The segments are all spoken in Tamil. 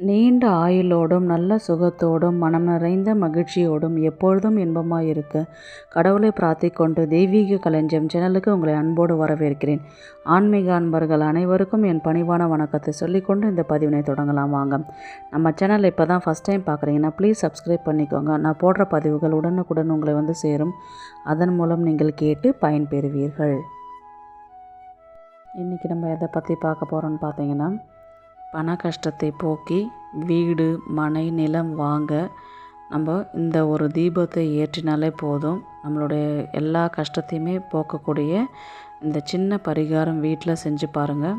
நீண்ட ஆயுளோடும் நல்ல சுகத்தோடும் மனம் நிறைந்த மகிழ்ச்சியோடும் எப்பொழுதும் இன்பமாயிருக்க கடவுளை பிரார்த்திக்கொண்டு தெய்வீக களஞ்சியம் சேனலுக்கு உங்களை அன்போடு வரவேற்கிறேன். ஆன்மீக அன்பர்கள் அனைவருக்கும் என் பணிவான வணக்கத்தை சொல்லிக்கொண்டு இந்த பதிவினை தொடங்கலாம் வாங்க. நம்ம சேனல் இப்போ தான் ஃபஸ்ட் டைம் பார்க்குறீங்கன்னா ப்ளீஸ் சப்ஸ்கிரைப் பண்ணிக்கோங்க. நான் போடுற பதிவுகள் உடனுக்குடன் உங்களை வந்து சேரும். அதன் மூலம் நீங்கள் கேட்டு பயன்பெறுவீர்கள். இன்றைக்கி நம்ம எதை பற்றி பார்க்க போகிறோன்னு பார்த்தீங்கன்னா, பண கஷ்டத்தை போக்கி வீடு மனை நிலம் வாங்க நம்ம இந்த ஒரு தீபத்தை ஏற்றினாலே போதும். நம்மளுடைய எல்லா கஷ்டத்தையுமே போக்கக்கூடிய இந்த சின்ன பரிகாரம் வீட்டில் செஞ்சு பாருங்கள்.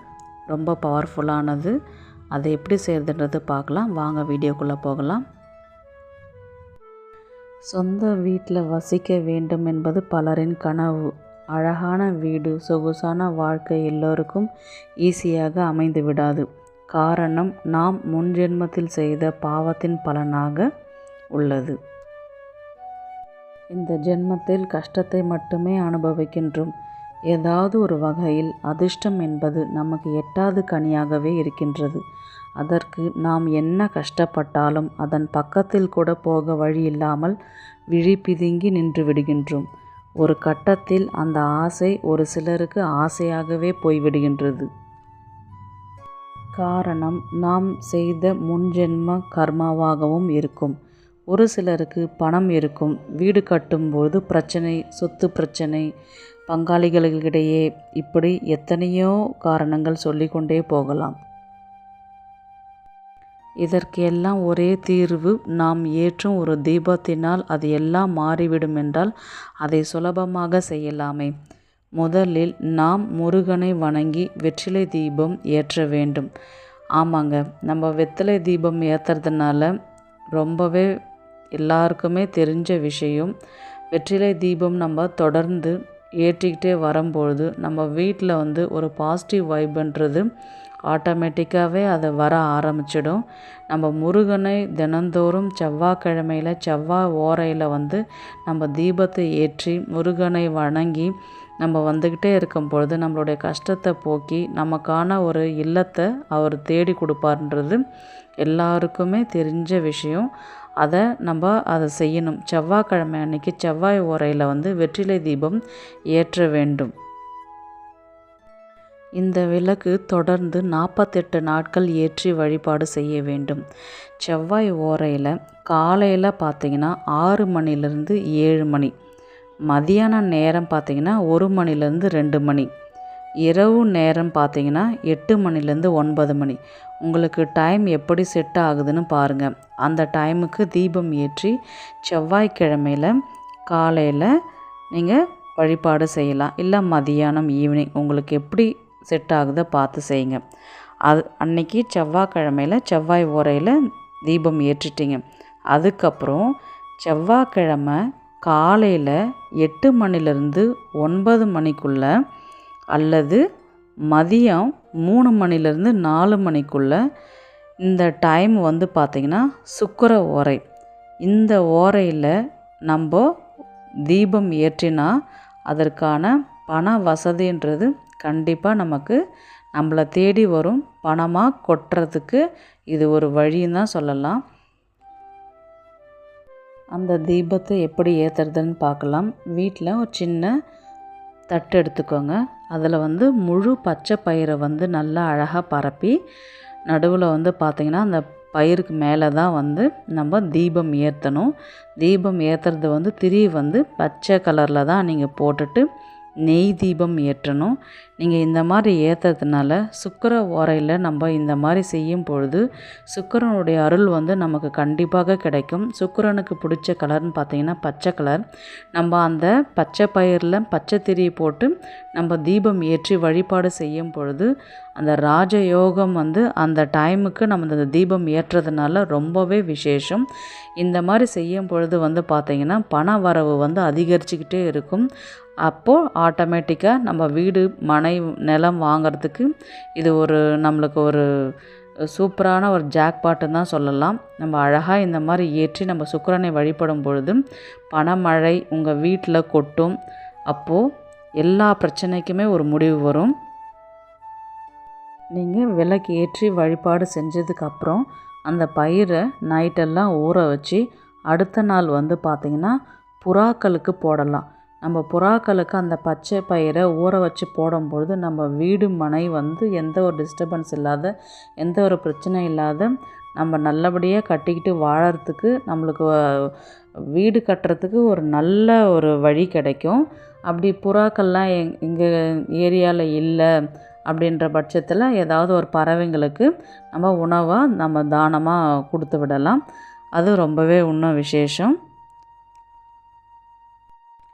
ரொம்ப பவர்ஃபுல்லானது. அதை எப்படி செய்கிறதுன்றது பார்க்கலாம் வாங்க, வீடியோக்குள்ளே போகலாம். சொந்த வீட்டில் வசிக்க வேண்டும் என்பது பலரின் கனவு. அழகான வீடு, சொகுசான வாழ்க்கை எல்லோருக்கும் ஈஸியாக அமைந்து விடாது. காரணம், நாம் முன்ஜென்மத்தில் செய்த பாவத்தின் பலனாக உள்ளது. இந்த ஜென்மத்தில் கஷ்டத்தை மட்டுமே அனுபவிக்கின்றோம். ஏதாவது ஒரு வகையில் அதிர்ஷ்டம் என்பது நமக்கு எட்டாவது கனியாகவே இருக்கின்றது. அதற்கு நாம் என்ன கஷ்டப்பட்டாலும் அதன் பக்கத்தில் கூட போக வழி இல்லாமல் விழி பிதுங்கி நின்று விடுகின்றோம். ஒரு கட்டத்தில் அந்த ஆசை ஒரு சிலருக்கு ஆசையாகவே போய்விடுகின்றது. காரணம், நாம் செய்த முன்ஜென்ம கர்மாவாகவும் இருக்கும். ஒரு சிலருக்கு பணம் இருக்கும், வீடு கட்டும்போது பிரச்சனை, சொத்து பிரச்சனை, பங்காளிகளிடையே, இப்படி எத்தனையோ காரணங்கள் சொல்லிக்கொண்டே போகலாம். இதற்கெல்லாம் ஒரே தீர்வு, நாம் ஏற்றும் ஒரு தீபத்தினால் அது எல்லாம் மாறிவிடும் என்றால் அதை சுலபமாக செய்யலாமே. முதலில் நாம் முருகனை வணங்கி வெற்றிலை தீபம் ஏற்ற வேண்டும். ஆமாங்க, நம்ம வெற்றிலை தீபம் ஏற்றுறதுனால ரொம்பவே எல்லாருக்குமே தெரிஞ்ச விஷயம். வெற்றிலை தீபம் நம்ம தொடர்ந்து ஏற்றிக்கிட்டே வரும்பொழுது நம்ம வீட்டில் வந்து ஒரு பாசிட்டிவ் வைப்ன்றது ஆட்டோமேட்டிக்காகவே அதை வர ஆரம்பிச்சிடும். நம்ம முருகனை தினந்தோறும் செவ்வாய்க்கிழமையில் செவ்வாய் ஓரையில் வந்து நம்ம தீபத்தை ஏற்றி முருகனை வணங்கி நம்ம வந்துக்கிட்டே இருக்கும் பொழுது நம்மளுடைய கஷ்டத்தை போக்கி நமக்கான ஒரு இல்லத்தை அவர் தேடி கொடுப்பார்ன்றது எல்லாருக்குமே தெரிஞ்ச விஷயம். அதை செய்யணும். செவ்வாய்க்கிழமை அன்னைக்கு செவ்வாய் ஓரையில் வந்து வெற்றிலை தீபம் ஏற்ற வேண்டும். இந்த விளக்கு தொடர்ந்து 48 நாட்கள் ஏற்றி வழிபாடு செய்ய வேண்டும். செவ்வாய் ஓரையில் காலையில் பார்த்திங்கன்னா 6 மணிலேருந்து 7 மணி, மதியான நேரம் பார்த்திங்கன்னா 1 மணிலேருந்து 2 மணி, இரவு நேரம் பார்த்திங்கன்னா 8 மணிலேருந்து 9 மணி. உங்களுக்கு டைம் எப்படி செட் ஆகுதுன்னு பாருங்கள். அந்த டைமுக்கு தீபம் ஏற்றி செவ்வாய்க்கிழமையில் காலையில் நீங்கள் வழிபாடு செய்யலாம். இல்லை மதியானம் ஈவினிங் உங்களுக்கு எப்படி செட் ஆகுதை பார்த்து செய்யுங்க. அன்னைக்கு செவ்வாய்க்கிழமையில் செவ்வாய் ஓரையில் தீபம் ஏற்றிட்டீங்க. அதுக்கப்புறம் செவ்வாய்க்கிழமை காலையில் 8 மணிலேருந்து 9 மணிக்குள்ளே அல்லது மதியம் 3 மணிலேருந்து 4 மணிக்குள்ளே இந்த டைம் வந்து பார்த்திங்கன்னா சுக்கிர ஓரை. இந்த ஓரையில் நம்ம தீபம் ஏற்றினா அதற்கான பண வசதின்றது கண்டிப்பாக நமக்கு நம்மளை தேடி வரும். பணமாக கொட்டுறதுக்கு இது ஒரு வழின்னு தான் சொல்லலாம். அந்த தீபத்தை எப்படி ஏற்றுறதுன்னு பார்க்கலாம். வீட்டில் ஒரு சின்ன தட்டு எடுத்துக்கோங்க. அதில் வந்து முழு பச்சை பயிரை வந்து நல்லா அழகாக பரப்பி நடுவில் வந்து பார்த்திங்கன்னா அந்த பயிருக்கு மேலே தான் வந்து நம்ம தீபம் ஏற்றணும். தீபம் ஏற்றுறது வந்து திரி வந்து பச்சை கலரில் தான் நீங்கள் போட்டுட்டு நெய் தீபம் ஏற்றணும். நீங்கள் இந்த மாதிரி ஏற்றுறதுனால சுக்கிர ஓரையில் நம்ம இந்த மாதிரி செய்யும் பொழுது சுக்கிரனுடைய அருள் வந்து நமக்கு கண்டிப்பாக கிடைக்கும். சுக்கிரனுக்கு பிடிச்ச கலர்னு பார்த்தீங்கன்னா பச்சை கலர். நம்ம அந்த பச்சை பயிரில் பச்சை திரியை போட்டு நம்ம தீபம் ஏற்றி வழிபாடு செய்யும் பொழுது அந்த ராஜயோகம் வந்து அந்த டைமுக்கு நம்ம அந்த தீபம் ஏற்றுறதுனால ரொம்பவே விசேஷம். இந்த மாதிரி செய்யும் பொழுது வந்து பார்த்திங்கன்னா பண வரவு வந்து அதிகரிச்சுக்கிட்டே இருக்கும். அப்போது ஆட்டோமேட்டிக்காக நம்ம வீடு மனை நிலம் வாங்கிறதுக்கு இது நம்மளுக்கு ஒரு சூப்பரான ஒரு ஜாக்பாட்டுன்னு தான் சொல்லலாம். நம்ம அழகாக இந்த மாதிரி ஏற்றி நம்ம சுக்கிரனை வழிபடும் பொழுது பணமழை உங்கள் வீட்டில் கொட்டும். அப்போது எல்லா பிரச்சனைக்குமே ஒரு முடிவு வரும். நீங்கள் விளக்கு ஏற்றி வழிபாடு செஞ்சதுக்கப்புறம் அந்த பயிரை நைட்டெல்லாம் ஊற வச்சு அடுத்த நாள் வந்து பார்த்திங்கன்னா புறாக்களுக்கு போடலாம். நம்ம புறாக்களுக்கு அந்த பச்சை பயிரை ஊற வச்சு போடும்பொழுது நம்ம வீடு மனை வந்து எந்த ஒரு டிஸ்டர்பன்ஸ் இல்லாத, எந்த ஒரு பிரச்சனை இல்லாத நம்ம நல்லபடியாக கட்டிக்கிட்டு வாழறதுக்கு, நம்மளுக்கு வீடு கட்டுறதுக்கு ஒரு நல்ல ஒரு வழி கிடைக்கும். அப்படி புறாக்கள்லாம் எங்கள் ஏரியாவில் இல்லை அப்படின்ற பட்சத்தில் ஏதாவது ஒரு பறவைங்களுக்கு நம்ம உணவாக நம்ம தானமாக கொடுத்து விடலாம். அது ரொம்பவே இன்னும் விசேஷம்.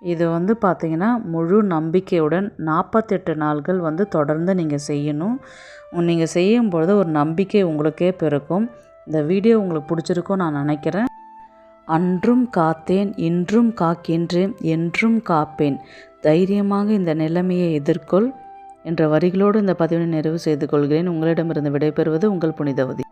இது வந்து பார்த்திங்கன்னா முழு நம்பிக்கையுடன் 48 நாள்கள் வந்து தொடர்ந்து நீங்கள் செய்யணும். நீங்கள் செய்யும்பொழுது ஒரு நம்பிக்கை உங்களுக்கே பிறக்கும். இந்த வீடியோ உங்களுக்கு பிடிச்சிருக்கும் நான் நினைக்கிறேன். அன்றும் காத்தேன், இன்றும் காக்கின்றேன், என்றும் காப்பேன், தைரியமாக இந்த நிலைமையை எதிர்கொள் என்ற வரிகளோடு இந்த பதிவினை நிறைவு செய்து கொள்கிறேன். உங்களிடமிருந்து விடைபெறுவது உங்கள் புனிதவதி.